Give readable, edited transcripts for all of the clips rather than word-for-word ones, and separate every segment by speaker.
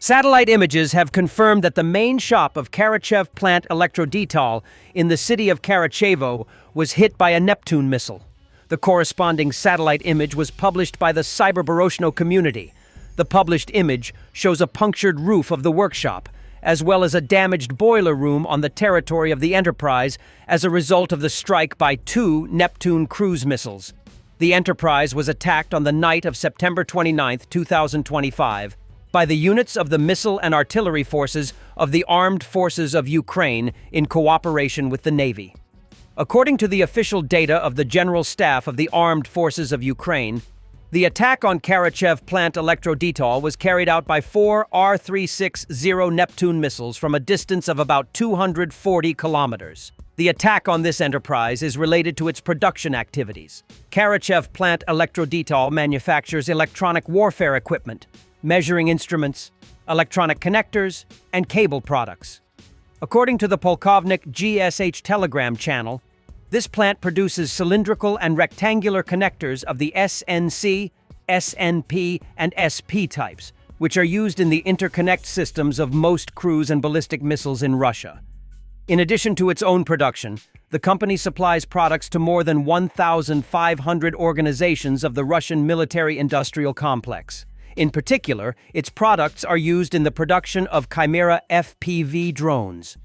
Speaker 1: Satellite images have confirmed that the main shop of Karachev plant Electrodetal in the city of Karachevo was hit by a Neptune missile. The corresponding satellite image was published by the Cyberbaroshno community. The published image shows a punctured roof of the workshop, as well as a damaged boiler room on the territory of the Enterprise as a result of the strike by 2 Neptune cruise missiles. The Enterprise was attacked on the night of September 29, 2025, by the units of the missile and artillery forces of the Armed Forces of Ukraine in cooperation with the Navy. According to the official data of the General Staff of the Armed Forces of Ukraine, the attack on Karachev plant Electrodetal was carried out by 4 R-360 Neptune missiles from a distance of about 240 kilometers. The attack on this enterprise is related to its production activities. Karachev plant Electrodetal manufactures electronic warfare equipment, measuring instruments, electronic connectors, and cable products. According to the Polkovnik GSH Telegram channel, this plant produces cylindrical and rectangular connectors of the SNC, SNP, and SP types, which are used in the interconnect systems of most cruise and ballistic missiles in Russia. In addition to its own production, the company supplies products to more than 1,500 organizations of the Russian military-industrial complex. In particular, its products are used in the production of Chimera FPV drones.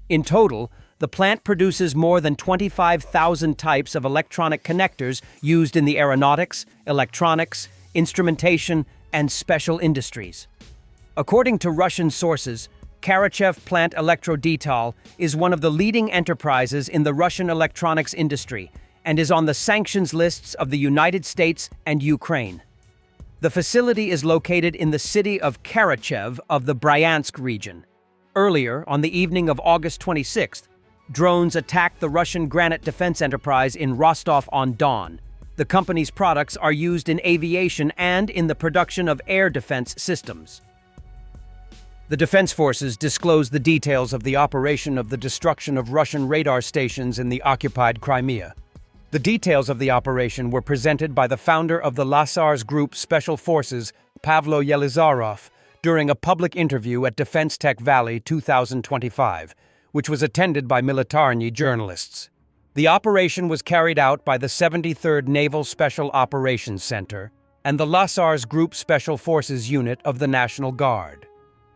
Speaker 1: In total, the plant produces more than 25,000 types of electronic connectors used in the aeronautics, electronics, instrumentation, and special industries. According to Russian sources, Karachev plant Electrodetal is one of the leading enterprises in the Russian electronics industry and is on the sanctions lists of the United States and Ukraine. The facility is located in the city of Karachev of the Bryansk region. Earlier, on the evening of August 26th, drones attacked the Russian Granite Defense enterprise in Rostov-on-Don. The company's products are used in aviation and in the production of air defense systems. The defense forces disclosed the details of the operation of the destruction of Russian radar stations in the occupied Crimea. The details of the operation were presented by the founder of the Lasars Group Special Forces, Pavlo Yelizarov, during a public interview at Defense Tech Valley 2025, which was attended by Militarny journalists. The operation was carried out by the 73rd Naval Special Operations Center and the Lasars Group Special Forces Unit of the National Guard.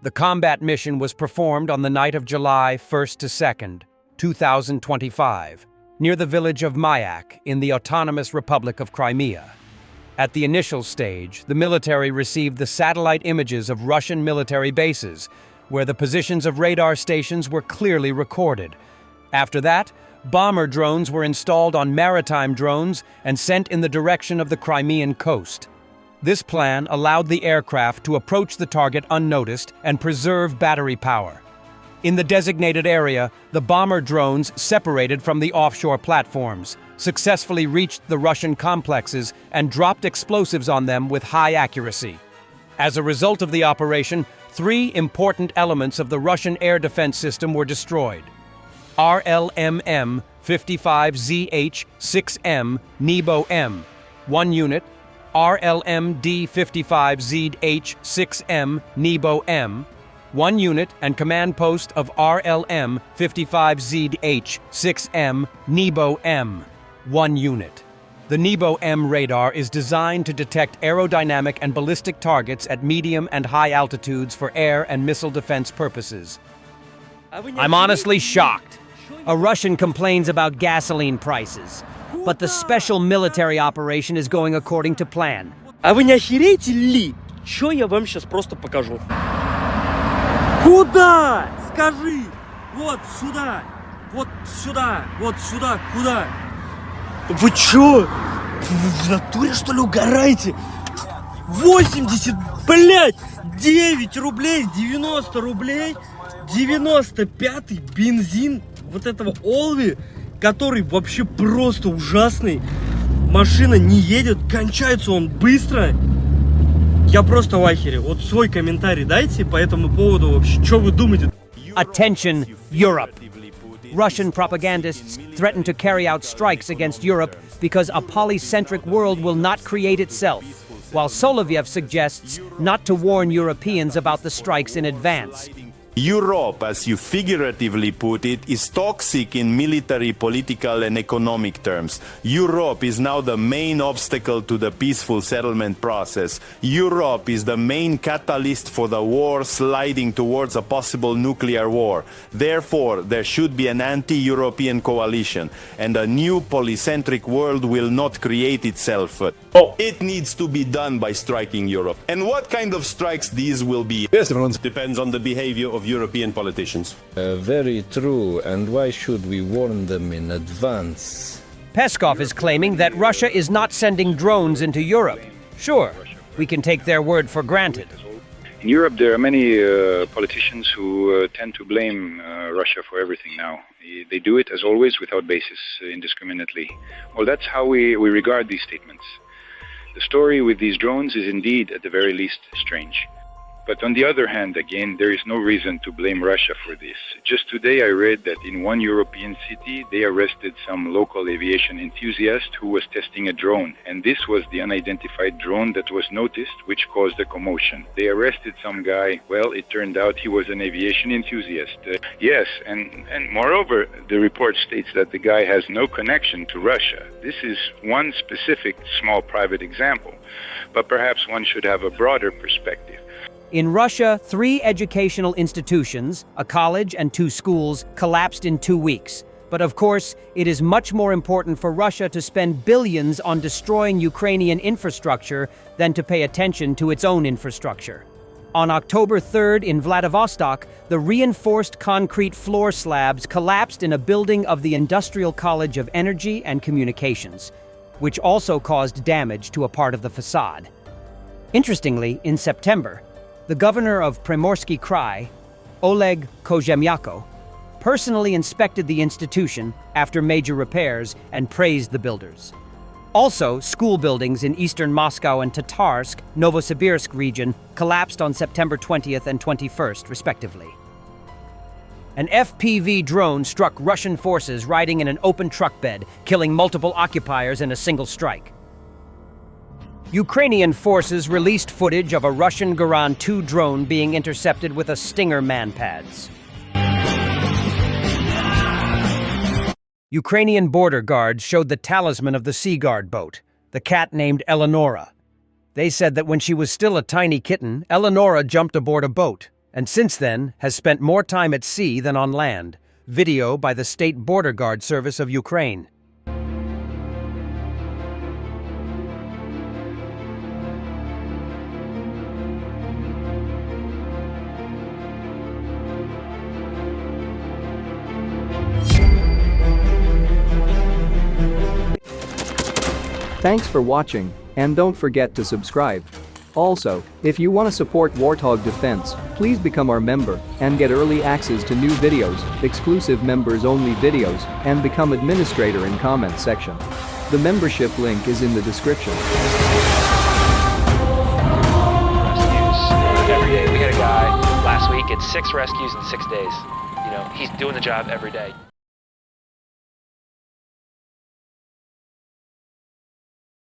Speaker 1: The combat mission was performed on the night of July 1st to 2nd, 2025, near the village of Mayak in the Autonomous Republic of Crimea. At the initial stage, the military received the satellite images of Russian military bases, where the positions of radar stations were clearly recorded. After that, bomber drones were installed on maritime drones and sent in the direction of the Crimean coast. This plan allowed the aircraft to approach the target unnoticed and preserve battery power. In the designated area, the bomber drones separated from the offshore platforms, successfully reached the Russian complexes and dropped explosives on them with high accuracy. As a result of the operation, 3 important elements of the Russian air defense system were destroyed. RLMM-55ZH-6M NEBO-M, 1 unit, RLMD-55ZH-6M NEBO-M, 1 unit, and command post of RLM-55ZH-6M NEBO-M, 1 unit. The NEBO-M radar is designed to detect aerodynamic and ballistic targets at medium and high altitudes for air and missile defense purposes. I'm honestly shocked. A Russian complains about gasoline prices, but the special military operation is going according to plan.
Speaker 2: А вы не охереете ли? Чё я вам сейчас просто покажу? Куда? Скажи! Вот сюда! Вот сюда! Вот сюда! Куда? Вы чё? Вы в натуре, что ли, угораете? 80, блядь! 9 рублей, 90 рублей, 95-й бензин вот этого Олви, который вообще просто ужасный. Машина не едет, кончается он быстро. Я просто в ахере. Вот свой комментарий дайте по этому поводу вообще. Что вы думаете?
Speaker 1: Attention, Europe. Russian propagandists threaten to carry out strikes against Europe because a polycentric world will not create itself. while Solovyev suggests not to warn Europeans about the strikes in advance.
Speaker 3: Europe, as you figuratively put it, is toxic in military, political, and economic terms. Europe is now the main obstacle to the peaceful settlement process. Europe is the main catalyst for the war sliding towards a possible nuclear war. Therefore, there should be an anti-European coalition, and a new polycentric world will not create itself. It needs to be done by striking Europe. And what kind of strikes these will be?
Speaker 4: Depends on the behavior of European politicians.
Speaker 5: Very true, and why should we warn them in advance?
Speaker 1: Peskov is claiming that Russia is not sending drones into Europe. Sure, we can take their word for granted.
Speaker 6: In Europe, there are many politicians who tend to blame Russia for everything now. They do it, as always, without basis, indiscriminately. Well, that's how we regard these statements. The story with these drones is indeed, at the very least, strange. But on the other hand, again, there is no reason to blame Russia for this. Just today I read that in one European city they arrested some local aviation enthusiast who was testing a drone, and this was the unidentified drone that was noticed, which caused a commotion. They arrested some guy. Well, it turned out he was an aviation enthusiast. Yes, and moreover, the report states that the guy has no connection to Russia. This is one specific small private example, but perhaps one should have a broader perspective.
Speaker 1: In Russia, 3 educational institutions, a college and 2 schools, collapsed in 2 weeks. But of course, it is much more important for Russia to spend billions on destroying Ukrainian infrastructure than to pay attention to its own infrastructure. On October 3rd in Vladivostok, the reinforced concrete floor slabs collapsed in a building of the Industrial College of Energy and Communications, which also caused damage to a part of the facade. Interestingly, in September, the governor of Primorsky Krai, Oleg Kozhemyako, personally inspected the institution after major repairs and praised the builders. Also, school buildings in eastern Moscow and Tatarsk, Novosibirsk region collapsed on September 20th and 21st, respectively. An FPV drone struck Russian forces riding in an open truck bed, killing multiple occupiers in a single strike. Ukrainian forces released footage of a Russian Garan 2 drone being intercepted with a Stinger manpads. Ukrainian border guards showed the talisman of the Sea Guard boat, the cat named Eleonora. They said that when she was still a tiny kitten, Eleonora jumped aboard a boat, and since then has spent more time at sea than on land. Video by the State Border Guard Service of Ukraine.
Speaker 7: Thanks for watching, and don't forget to subscribe. Also, if you want to support Warthog Defense, please become our member and get early access to new videos, exclusive members-only videos, and become administrator in comment section. The membership link is in the description.
Speaker 8: Rescues every day. We had a guy last week at 6 rescues in 6 days. You know, he's doing the job every day.